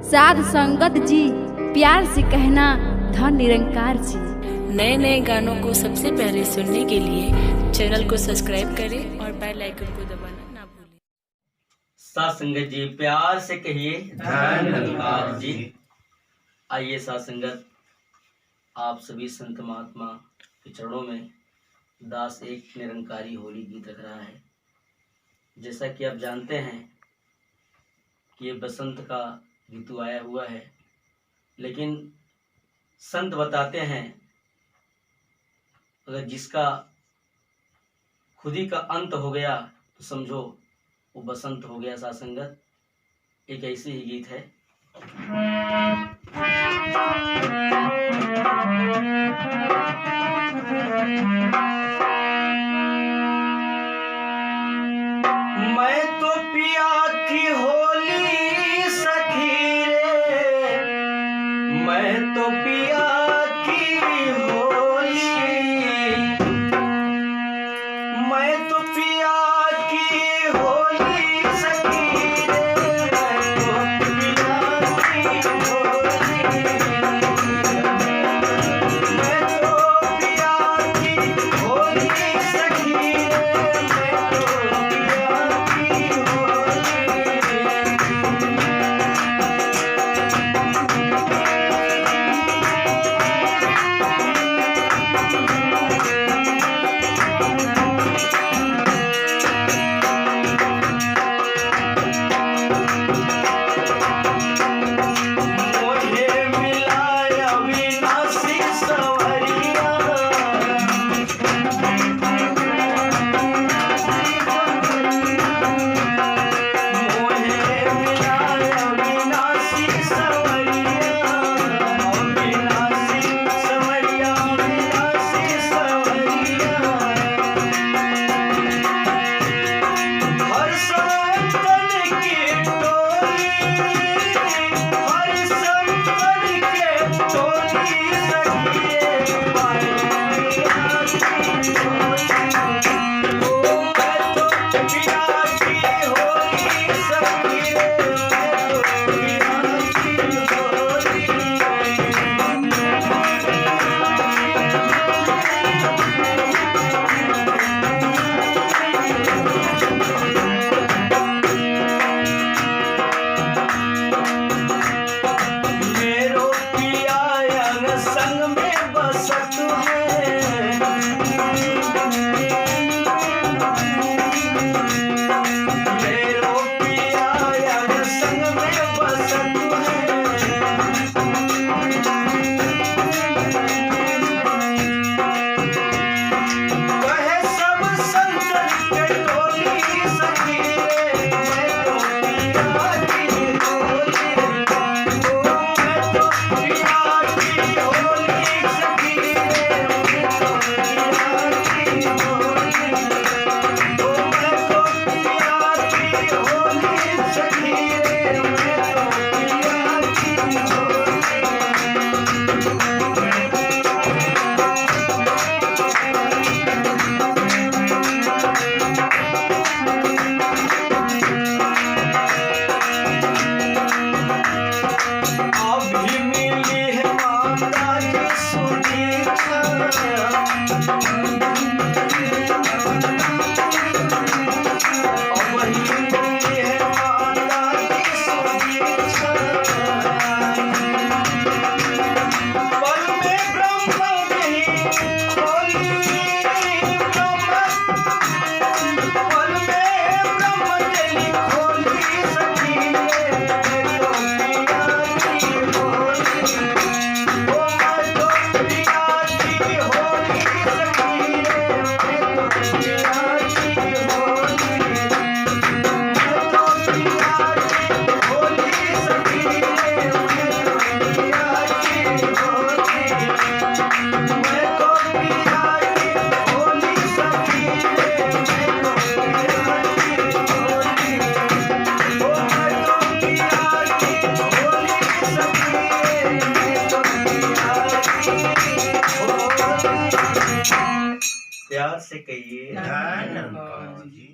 साध संगत जी, प्यार से कहना धन निरंकार जी। नए नए गानों को सबसे पहले सुनने के लिए चैनल को सब्सक्राइब करें और बेल आइकन को दबाना ना भूलें। साध संगत जी, प्यार से कहिए धन निरंकार जी। आइए साध संगत, आप सभी संत महात्मा के चरणों में दास एक निरंकारी होली गीत रख रहा है। जैसा कि आप जानते हैं कि ये बसंत का ऋतु आया हुआ है, लेकिन संत बताते हैं अगर जिसका खुद ही का अंत हो गया तो समझो वो बसंत हो गया। साध संगत, एक ऐसी ही गीत है। मैं तो पिया की होली सखी रे, मैं तो पिया की होली, मैं तो पिया की होली सखी रे, मैं तो पिया की होली, मैं तो पिया की होली सखी रे, मैं तो पिया की होली। मुझे मिलाया विनाशी सवरिया, मुझे मिलाया विनाशी सवरिया, विनाशी सवरिया, विनाशी सवरिया। हर संतन की टोली, हर संतन के टोली सखी रे, पाए पिया की होली। ओ मैं तो पिया की होली सखी रे, मैं तो पिया की होली। मेरो पिया अंग संग में बसत है, मेरो पिया अंग संग में बसत है। कहे सब संतन के टोली सखी रे, मैं तो पिया की होली, ओ मैं तो पिया की होली सखी रे, मैं तो पिया की होली, ओ मैं तो पिया की होली सखी रे, मैं तो पिया की होली। अभी मिली है माता की सुदीक्षा, अभी मिली है माता की सुदीक्षा। पल में ब्रह्म नहीं खोली, पल में ब्रह्म नहीं खोली सखी रे, मैं तो पिया की होली, ओ मैं तो पिया की होली सखी रे, मैं तो पिया की होली, मैं तो पिया की होली सखी रे, मैं तो पिया की होली, मैं तो पिया की होली सखी रे, मैं तो पिया की होली, ओ मैं तो पिया की होली सखी रे, मैं तो पिया की होली। प्यार से कहिए धन निरंकार जी।